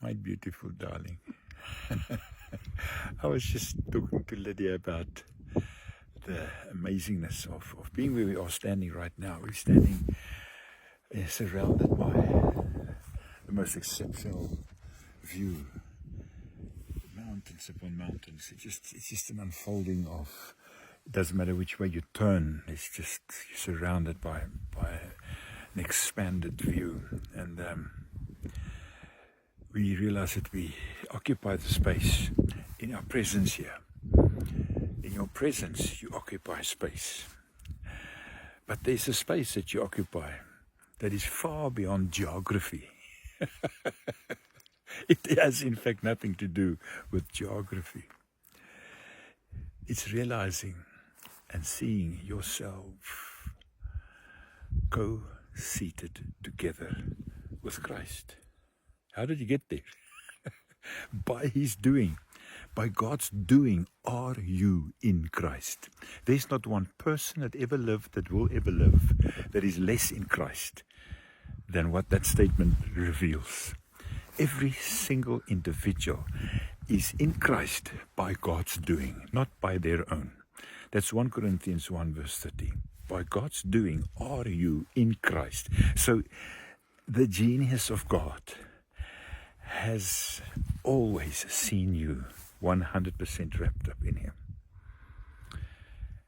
My beautiful darling. I was just talking to Lydia about the amazingness of being where we are standing right now. We're standing surrounded by the most exceptional view. Mountains upon mountains. It's just an unfolding of, it doesn't matter which way you turn, it's just you're surrounded by an expanded view. And we realize that we occupy the space in our presence here. In your presence, you occupy space. But there's a space that you occupy that is far beyond geography. It has, in fact, nothing to do with geography. It's realizing and seeing yourself co-seated together with Christ. How did you get there? By His doing. By God's doing are you in Christ. There's not one person that ever lived, that will ever live, that is less in Christ than what that statement reveals. Every single individual is in Christ by God's doing, not by their own. That's 1 Corinthians 1 verse 30. By God's doing are you in Christ. So the genius of God has always seen you 100% wrapped up in Him.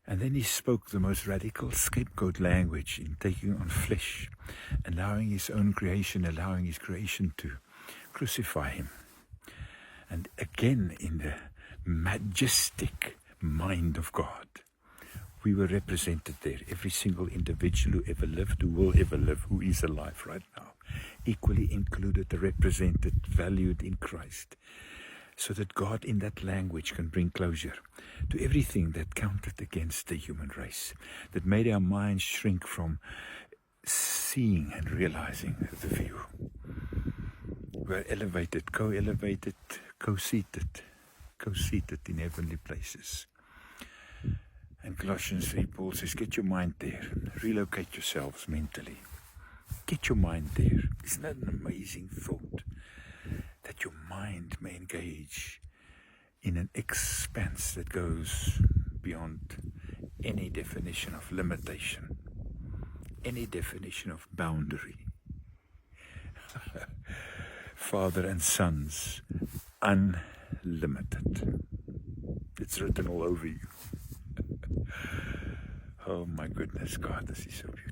And then He spoke the most radical scapegoat language in taking on flesh, allowing His own creation, allowing His creation to crucify Him. And again, in the majestic mind of God, we were represented there. Every single individual who ever lived, who will ever live, who is alive right now, equally included, represented, valued in Christ. So that God in that language can bring closure to everything that counted against the human race, that made our minds shrink from seeing and realizing the view. We're elevated, co-elevated, co-seated in heavenly places. And Colossians 3, Paul says, get your mind there. Relocate yourselves mentally. Get your mind there. Isn't that an amazing thought? That your mind may engage in an expanse that goes beyond any definition of limitation, any definition of boundary. Father and sons, unlimited. It's written all over you. Oh my goodness, God, this is so beautiful.